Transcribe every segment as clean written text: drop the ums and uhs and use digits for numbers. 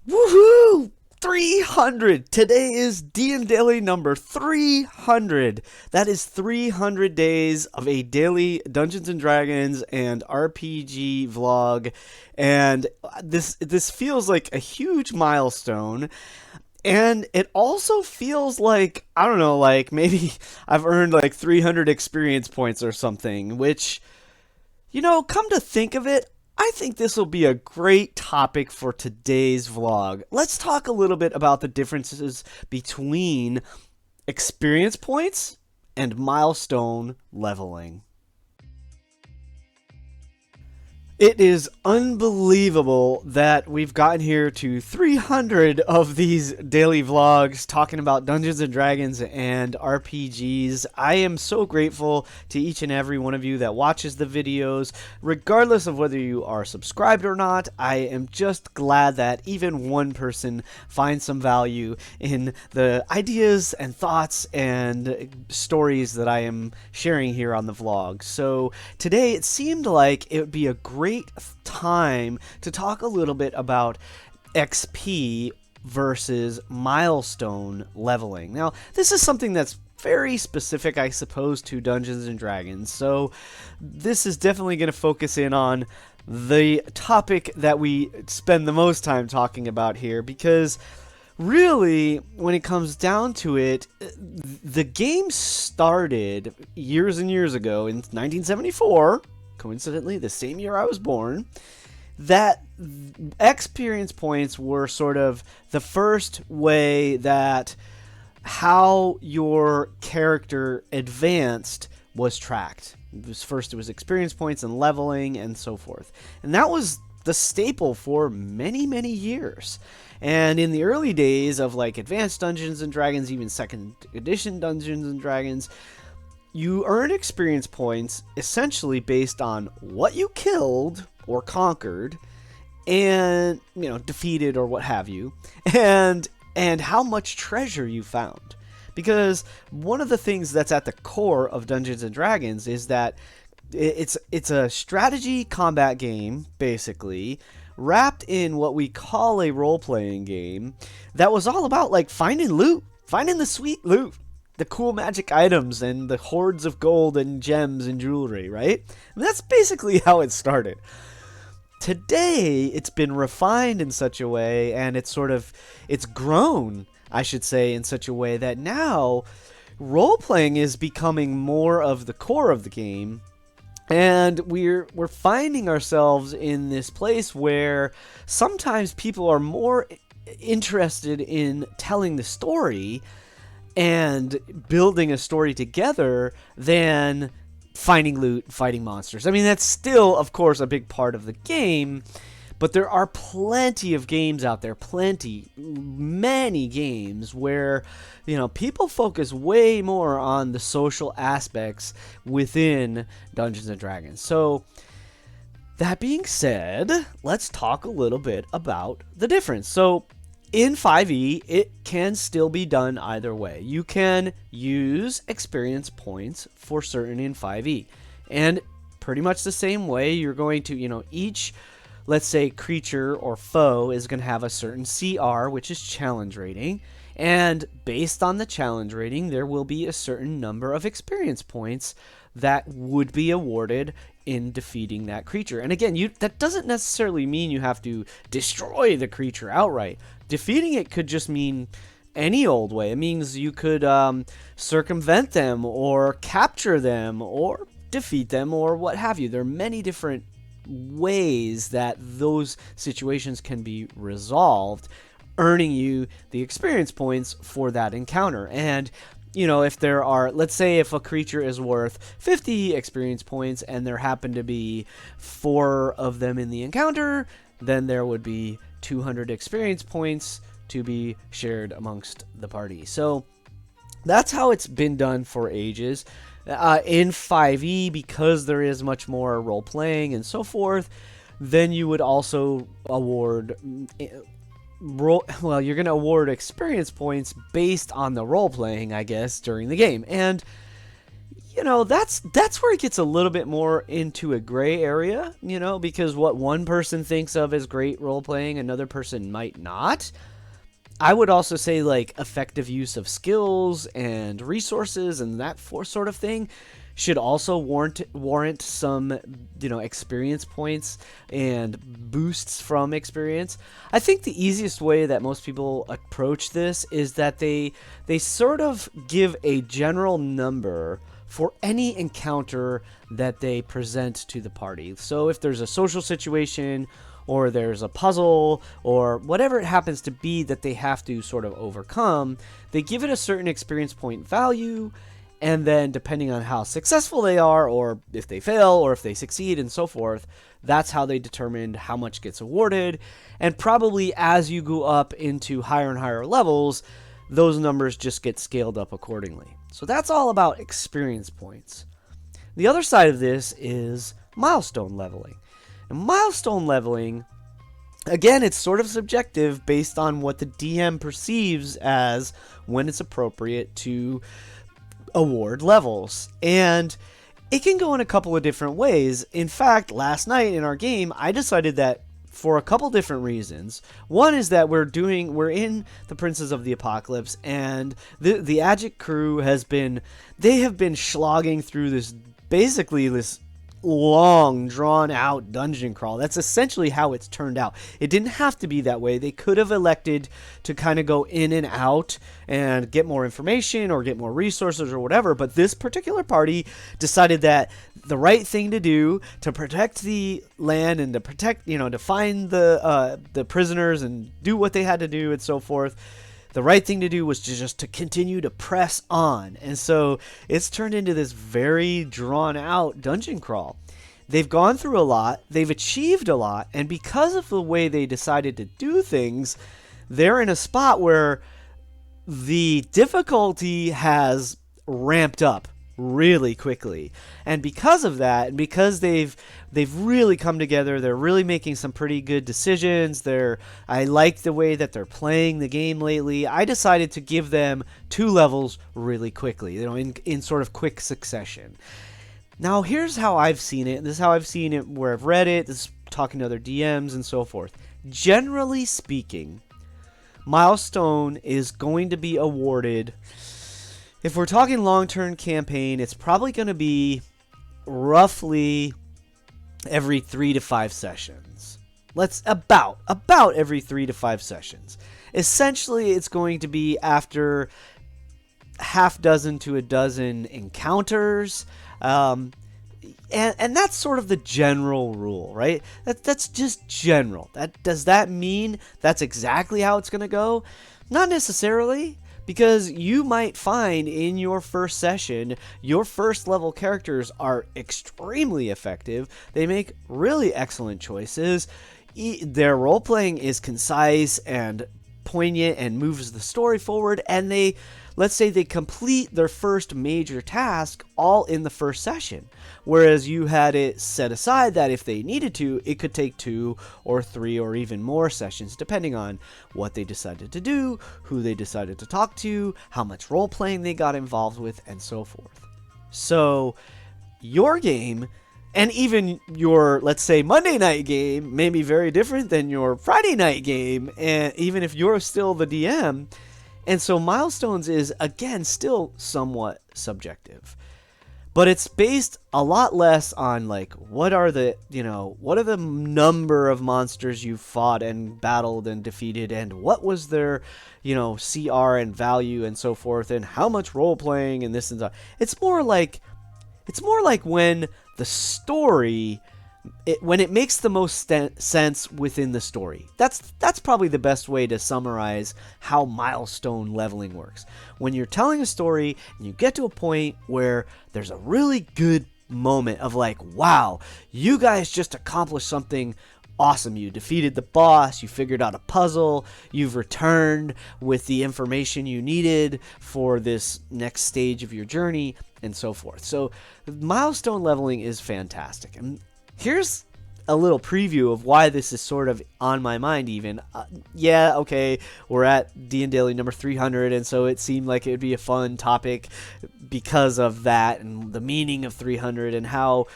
Woohoo! 300! Today is DnDaily number 300. That is 300 days of a daily Dungeons and Dragons and RPG vlog. And this feels like a huge milestone. And it also feels like, I don't know, like maybe I've earned like 300 experience points or something, which, come to think of it, I think this will be a great topic for today's vlog. Let's talk a little bit about the differences between experience points and milestone leveling. It is unbelievable that we've gotten here to 300 of these daily vlogs talking about Dungeons and Dragons and RPGs. I am so grateful to each and every one of you that watches the videos, regardless of whether you are subscribed or not. I am just glad that even one person finds some value in the ideas and thoughts and stories that I am sharing here on the vlog. So today it seemed like it would be a great time to talk a little bit about XP versus milestone leveling. Now, this is something that's very specific, I suppose, to Dungeons and Dragons. So this is definitely going to focus in on the topic that we spend the most time talking about here, because really, when it comes down to it, the game started years and years ago in 1974, coincidentally the same year I was born, that experience points were sort of the first way that how your character advanced was tracked. It was experience points and leveling and so forth. And that was the staple for many, many years. And in the early days of like Advanced Dungeons and Dragons, even second edition Dungeons and Dragons, you earn experience points essentially based on what you killed or conquered and, defeated or what have you, and how much treasure you found. Because one of the things that's at the core of Dungeons and Dragons is that it's a strategy combat game, basically, wrapped in what we call a role-playing game that was all about like finding loot, finding the sweet loot, the cool magic items and the hordes of gold and gems and jewelry, right? And that's basically how it started. Today, it's been refined in such a way, and it's grown, I should say, in such a way that now role-playing is becoming more of the core of the game. And we're finding ourselves in this place where sometimes people are more interested in telling the story and building a story together than finding loot, fighting monsters. I mean, that's still, of course, a big part of the game, but there are plenty of games out there, many games where, people focus way more on the social aspects within Dungeons and Dragons. So, that being said, let's talk a little bit about the difference. So, in 5e, it can still be done either way. You can use experience points for certain in 5e. And pretty much the same way, you're going to, each, let's say, creature or foe is going to have a certain CR, which is challenge rating. And based on the challenge rating, there will be a certain number of experience points that would be awarded in defeating that creature. And again, that doesn't necessarily mean you have to destroy the creature outright. Defeating it could just mean any old way. It means you could circumvent them or capture them or defeat them or what have you. There are many different ways that those situations can be resolved, earning you the experience points for that encounter. And if there are, let's say if a creature is worth 50 experience points and there happen to be 4 of them in the encounter, then there would be 200 experience points to be shared amongst the party. So that's how it's been done for ages. In 5e, because there is much more role-playing and so forth, then you would also award you're going to award experience points based on the role playing, I guess, during the game. And that's where it gets a little bit more into a gray area, because what one person thinks of as great role playing, another person might not. I would also say like effective use of skills and resources and that sort of thing should also warrant some, experience points and boosts from experience. I think the easiest way that most people approach this is that they sort of give a general number for any encounter that they present to the party. So if there's a social situation or there's a puzzle or whatever it happens to be that they have to sort of overcome, they give it a certain experience point value, and then depending on how successful they are, or if they fail, or if they succeed, and so forth, that's how they determine how much gets awarded. And probably as you go up into higher and higher levels, those numbers just get scaled up accordingly. So that's all about experience points. The other side of this is milestone leveling. And milestone leveling, again, it's sort of subjective based on what the DM perceives as when it's appropriate to award levels. And it can go in a couple of different ways. In fact, last night in our game, I decided that for a couple different reasons. One is that we're in the Princes of the Apocalypse, and the Adjic crew have been slogging through this long, drawn-out dungeon crawl. That's essentially how it's turned out. It didn't have to be that way. They could have elected to kind of go in and out and get more information or get more resources or whatever, but this particular party decided that the right thing to do to protect the land and to protect, to find the prisoners and do what they had to do and so forth, the right thing to do was just to continue to press on. And so it's turned into this very drawn out dungeon crawl. They've gone through a lot, they've achieved a lot, and because of the way they decided to do things, they're in a spot where the difficulty has ramped up really quickly. And because of that, and because they've really come together, they're really making some pretty good decisions. I like the way that they're playing the game lately. I decided to give them 2 levels really quickly, in sort of quick succession. Now, here's how I've seen it. This is how I've seen it where I've read it. This is talking to other DMs and so forth. Generally speaking, Milestone is going to be awarded. If we're talking long-term campaign, it's probably going to be roughly every 3 to 5 sessions. About every 3 to 5 sessions. Essentially, it's going to be after half dozen to a dozen encounters. And that's sort of the general rule, right? That's just general. Does that mean that's exactly how it's going to go? Not necessarily. Because you might find in your first session, your first level characters are extremely effective. They make really excellent choices. Their role playing is concise and poignant and moves the story forward. And let's say they complete their first major task all in the first session. Whereas you had it set aside that if they needed to, it could take 2 or 3 or even more sessions, depending on what they decided to do, who they decided to talk to, how much role playing they got involved with, and so forth. So your game, and even your, let's say, Monday night game, may be very different than your Friday night game, and even if you're still the DM. And so Milestones is, again, still somewhat subjective. But it's based a lot less on, like, what are the number of monsters you fought and battled and defeated, and what was their, CR and value and so forth, and how much role-playing and this and that. It's more like when the story, when it makes the most sense within the story. That's probably the best way to summarize how milestone leveling works. When you're telling a story and you get to a point where there's a really good moment of like, wow, you guys just accomplished something awesome. You defeated the boss, you figured out a puzzle, you've returned with the information you needed for this next stage of your journey, and so forth. So milestone leveling is fantastic. And here's a little preview of why this is sort of on my mind even. We're at DnDaily number 300, and so it seemed like it would be a fun topic because of that and the meaning of 300 and how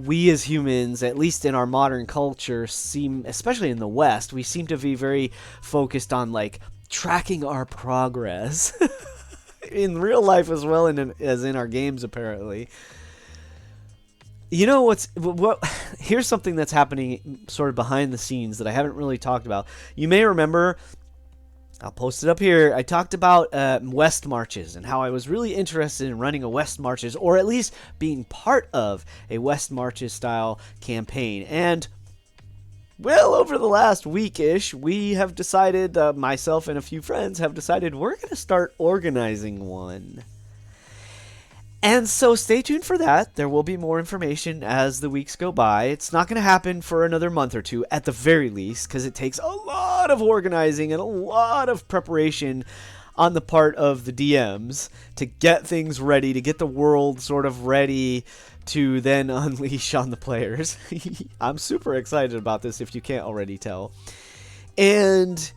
we as humans, at least in our modern culture, seem, especially in the West, we seem to be very focused on like tracking our progress in real life as well as in our games, apparently. You know what? Here's something that's happening sort of behind the scenes that I haven't really talked about. You may remember, I'll post it up here, I talked about West Marches and how I was really interested in running a West Marches, or at least being part of a West Marches style campaign. And, well, over the last week-ish, we have decided, myself and a few friends have decided we're going to start organizing one. And so stay tuned for that. There will be more information as the weeks go by. It's not going to happen for another month or two at the very least, because it takes a lot of organizing and a lot of preparation on the part of the DMs to get things ready, to get the world sort of ready to then unleash on the players. I'm super excited about this if you can't already tell. And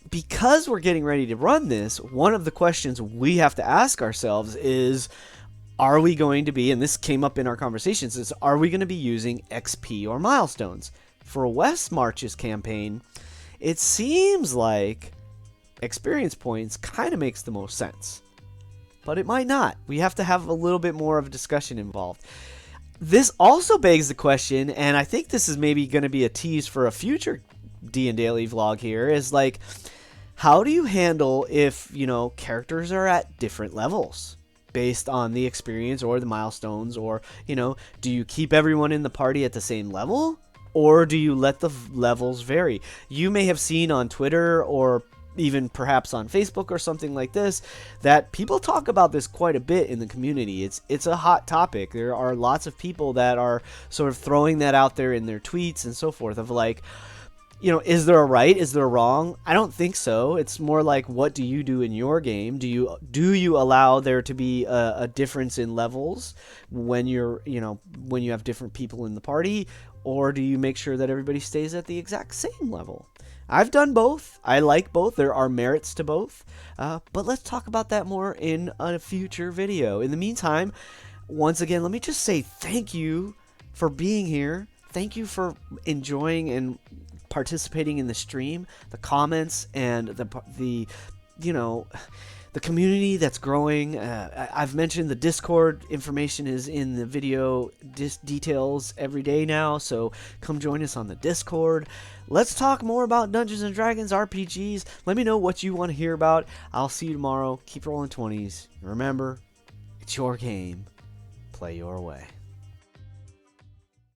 because we're getting ready to run this, one of the questions we have to ask ourselves is, are we going to be, and this came up in our conversations, is are we going to be using XP or milestones? For a West Marches campaign, it seems like experience points kind of makes the most sense. But it might not. We have to have a little bit more of a discussion involved. This also begs the question, and I think this is maybe going to be a tease for a future DnDaily vlog here, is like, how do you handle if, characters are at different levels based on the experience or the milestones, or, do you keep everyone in the party at the same level, or do you let the levels vary? You may have seen on Twitter or even perhaps on Facebook or something like this that people talk about this quite a bit in the community. It's a hot topic. There are lots of people that are sort of throwing that out there in their tweets and so forth of like, is there a right? Is there a wrong? I don't think so. It's more like, what do you do in your game? Do you allow there to be a difference in levels when when you have different people in the party, or do you make sure that everybody stays at the exact same level? I've done both. I like both. There are merits to both. But let's talk about that more in a future video. In the meantime, once again, let me just say thank you for being here. Thank you for enjoying and participating in the stream, the comments, and the community that's growing. I've mentioned the Discord information is in the video details every day now, so come join us on the Discord. Let's talk more about Dungeons & Dragons RPGs. Let me know what you want to hear about. I'll see you tomorrow. Keep rolling 20s. Remember, it's your game. Play your way.